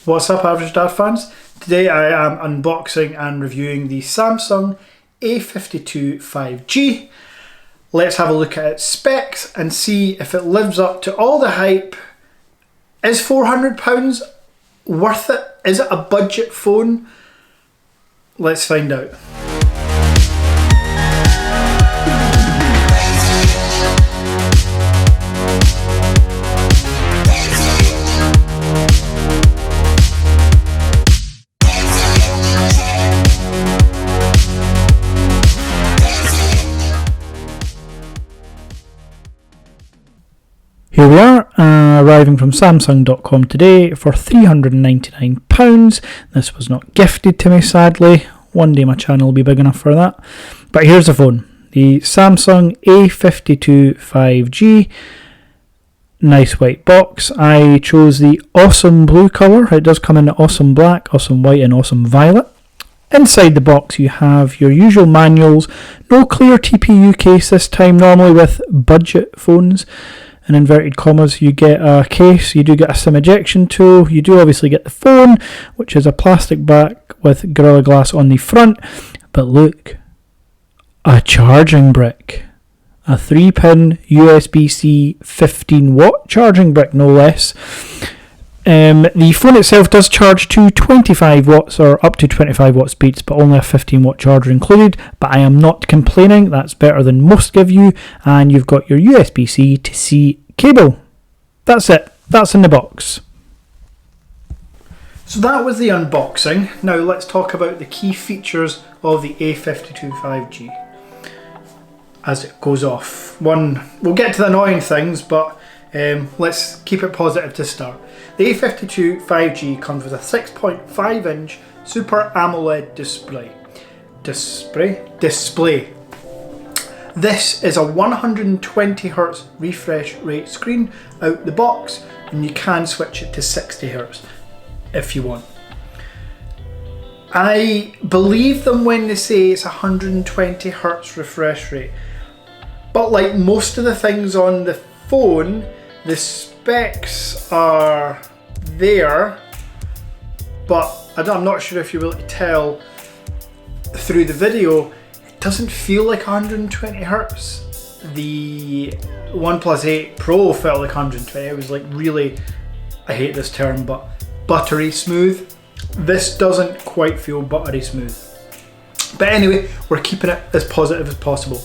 What's up, Average Dad fans? Today I am unboxing and reviewing the Samsung A52 5G. Let's have a look at its specs and see if it lives up to all the hype. Is £400 worth it? Is it a budget phone? Let's find out. Here we are, arriving from Samsung.com today for £399. This was not gifted to me, sadly. One day my channel will be big enough for that. But here's the phone. The Samsung A52 5G. Nice white box. I chose the awesome blue colour. It does come in awesome black, awesome white and awesome violet. Inside the box you have your usual manuals. No clear TPU case this time. Normally with budget phones, in inverted commas, you get a case, you do get a SIM ejection tool, you do obviously get the phone, which is a plastic back with Gorilla Glass on the front, but look, a charging brick. A 3-pin USB-C 15-watt charging brick, no less. The phone itself does charge to 25 watts or up to 25 watt speeds, but only a 15-watt charger included. But I am not complaining, that's better than most give you. And you've got your USB-C to C cable. That's it, that's in the box. So that was the unboxing. Now let's talk about the key features of the A52 5G as it goes off. One, we'll get to the annoying things, but let's keep it positive to start. The A52 5G comes with a 6.5 inch Super AMOLED display. This is a 120Hz refresh rate screen out the box, and you can switch it to 60Hz if you want. I believe them when they say it's 120Hz refresh rate, but like most of the things on the phone, the specs are there, but I'm not sure if you're able to tell through the video, it doesn't feel like 120 Hz. The OnePlus 8 Pro felt like 120. It was like really, I hate this term, but buttery smooth. This doesn't quite feel buttery smooth. But anyway, we're keeping it as positive as possible.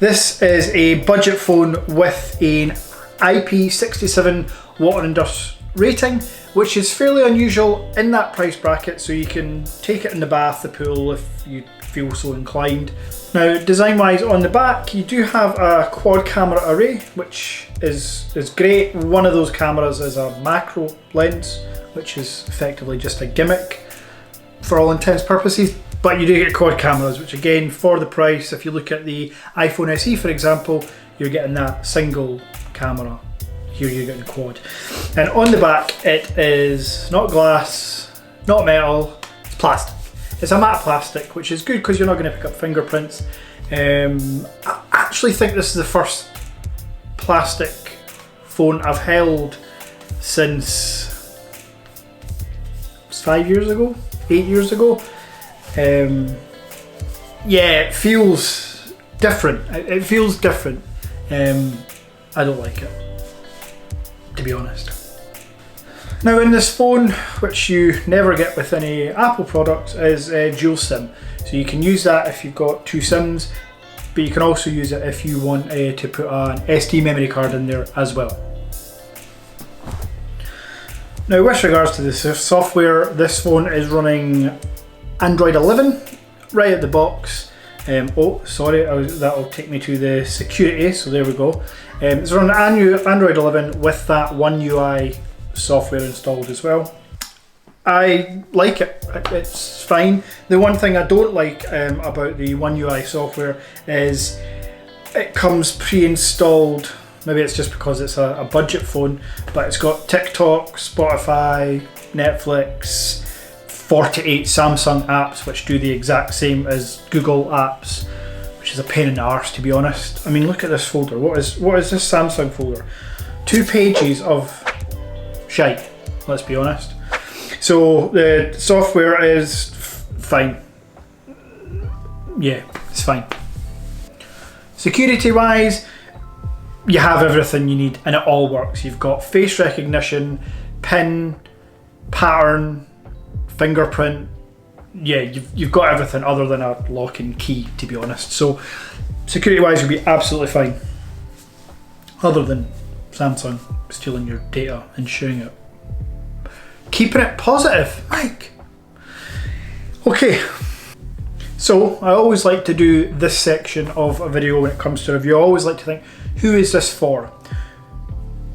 This is a budget phone with an IP67 water and dust rating, which is fairly unusual in that price bracket, so you can take it in the bath, the pool, if you feel so inclined. Now, design wise, on the back you do have a quad camera array, which is great. One of those cameras is a macro lens, which is effectively just a gimmick for all intents and purposes, but you do get quad cameras, which again, for the price, if you look at the iPhone SE for example, you're getting that single camera. Here you're getting quad. And on the back it is not glass, not metal, it's plastic. It's a matte plastic, which is good because you're not going to pick up fingerprints. I actually think this is the first plastic phone I've held since 5 years ago, 8 years ago. Yeah, it feels different. It feels different. I don't like it, to be honest. Now in this phone, which you never get with any Apple products, is dual SIM. So you can use that if you've got two SIMs, but you can also use it if you want to put an SD memory card in there as well. Now with regards to the software, this phone is running Android 11 right at the box. Oh, sorry, that'll take me to the security, so there we go. It's running Android 11 with that One UI software installed as well. I like it, it's fine. The one thing I don't like about the One UI software is it comes pre-installed. Maybe it's just because it's a budget phone, but it's got TikTok, Spotify, Netflix, 48 Samsung apps which do the exact same as Google apps, which is a pain in the arse, to be honest. I mean, look at this folder. What is this Samsung folder? 2 pages of shite, let's be honest. So the software is fine. Yeah, it's fine. Security wise, you have everything you need and it all works. You've got face recognition, PIN, pattern, fingerprint. Yeah, you've got everything other than a lock and key, to be honest. So security wise, you'll be absolutely fine. Other than Samsung stealing your data and sharing it. Keeping it positive, Mike. Okay. So I always like to do this section of a video when it comes to review. I always like to think, who is this for?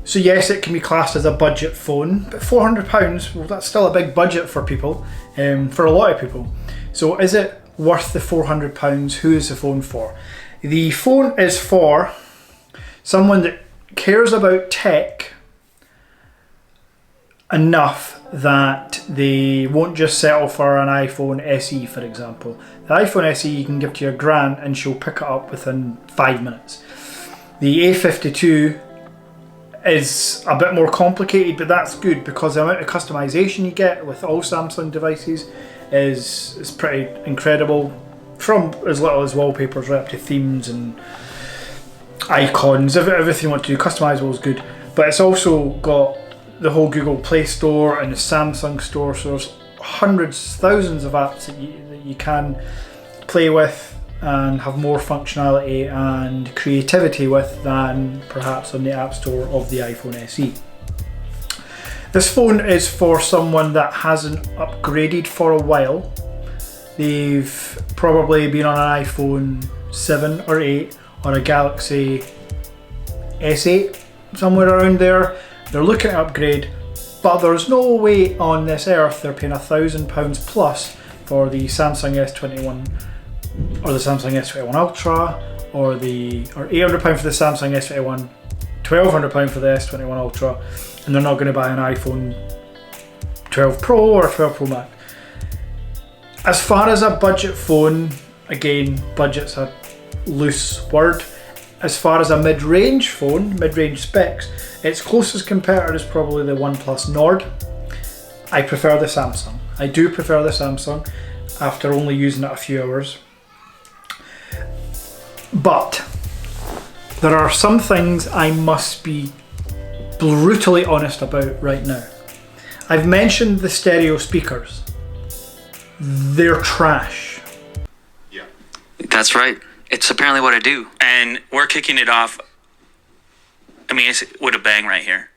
So yes, it can be classed as a budget phone, but £400, well, that's still a big budget for people, for a lot of people. So is it worth the £400? Who is the phone for? The phone is for someone that cares about tech enough that they won't just settle for an iPhone SE, for example. The iPhone SE you can give to your gran and she'll pick it up within 5 minutes. The A52 is a bit more complicated, but that's good because the amount of customization you get with all Samsung devices is pretty incredible. From as little as wallpapers right up to themes and icons, everything you want to do, customizable is good. But it's also got the whole Google Play Store and the Samsung Store, so there's hundreds, thousands of apps that you can play with and have more functionality and creativity with than perhaps on the App Store of the iPhone SE. This phone is for someone that hasn't upgraded for a while. They've probably been on an iPhone 7 or 8 or a Galaxy S8, somewhere around there. They're looking to upgrade, but there's no way on this earth they're paying £1,000 plus for the Samsung S21 or the Samsung S21 Ultra or £800 for the Samsung S21, £1,200 for the S21 Ultra, and they're not going to buy an iPhone 12 Pro or 12 Pro Max. As far as a budget phone, again, budget's a loose word. As far as a mid-range phone, mid-range specs, its closest competitor is probably the OnePlus Nord. I prefer the Samsung. I do prefer the Samsung after only using it a few hours. But there are some things I must be brutally honest about right now. I've mentioned the stereo speakers. They're trash. Yeah. That's right. It's apparently what I do. And we're kicking it off, I mean, it's with a bang right here.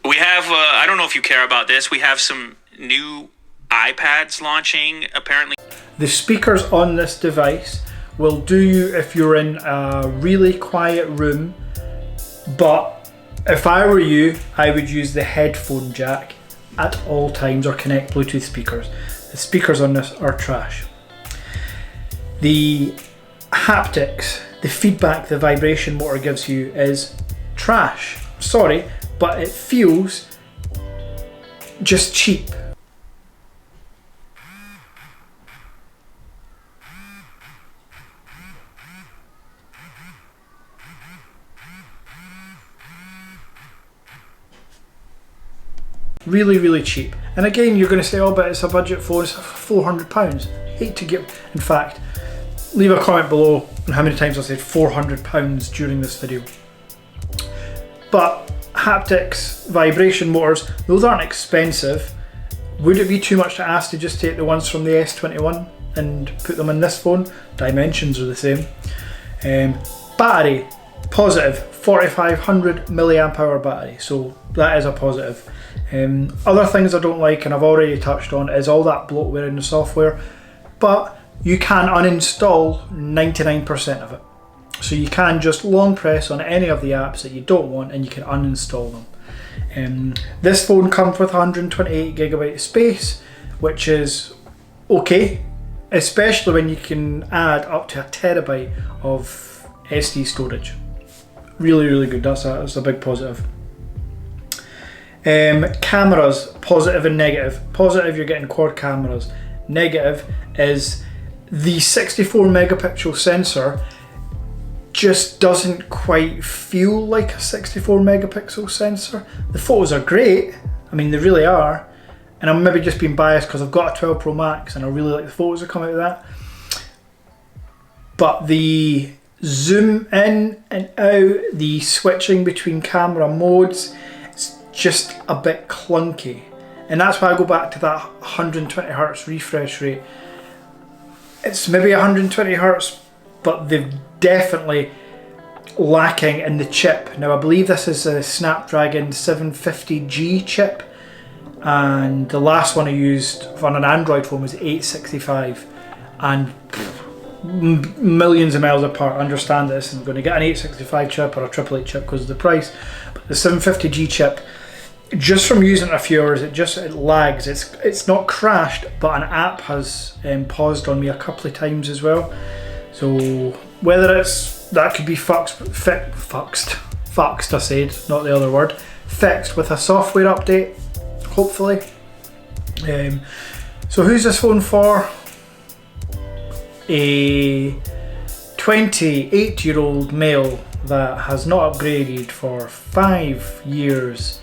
We have, I don't know if you care about this, we have some new iPads launching, apparently. The speakers on this device will do you if you're in a really quiet room, but if I were you, I would use the headphone jack at all times or connect Bluetooth speakers. The speakers on this are trash. The haptics, the feedback the vibration motor gives you is trash. Sorry, but it feels just cheap. Really, really cheap. And again, you're going to say, oh, but it's a budget phone, it's £400. Hate to give, in fact, leave a comment below on how many times I said £400 during this video. But haptics, vibration motors, those aren't expensive. Would it be too much to ask to just take the ones from the S21 and put them in this phone? Dimensions are the same. Battery, positive, 4500 milliamp hour battery, so that is a positive. Other things I don't like, and I've already touched on, is all that bloatware in the software, but you can uninstall 99% of it. So you can just long press on any of the apps that you don't want and you can uninstall them. This phone comes with 128GB of space, which is okay, especially when you can add up to 1 terabyte of SD storage. Really, really good. That's a big positive. Cameras, positive and negative. Positive, you're getting quad cameras. Negative is the 64 megapixel sensor just doesn't quite feel like a 64 megapixel sensor. The photos are great. I mean, they really are. And I'm maybe just being biased because I've got a 12 Pro Max and I really like the photos that come out of that. But the zoom in and out, the switching between camera modes, it's just a bit clunky. And that's why I go back to that 120 Hz refresh rate. It's maybe 120 Hz, but they're definitely lacking in the chip. Now I believe this is a Snapdragon 750G chip, and the last one I used on an Android phone was 865, and millions of miles apart. I understand this isn't going to get an 865 chip or a 888 chip because of the price, but the 750G chip, just from using it a few hours, it lags. It's not crashed, but an app has paused on me a couple of times as well. So whether that could be fuxed, I said, not the other word, fixed with a software update, hopefully. So who's this phone for? A 28-year-old male that has not upgraded for 5 years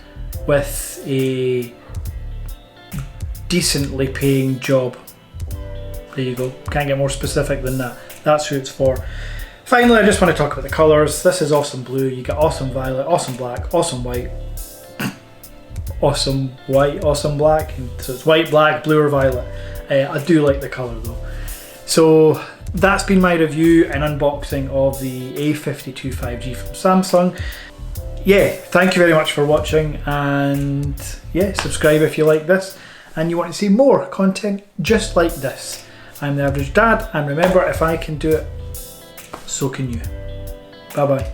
with a decently paying job. There you go, can't get more specific than that. That's who it's for. Finally, I just want to talk about the colours. This is awesome blue, you get awesome violet, awesome black, awesome white, awesome white, awesome black. So it's white, black, blue or violet. I do like the colour though. So that's been my review and unboxing of the A52 5G from Samsung. Yeah, thank you very much for watching, and yeah, subscribe if you like this and you want to see more content just like this. I'm the Average Dad, and remember, if I can do it, so can you. Bye bye.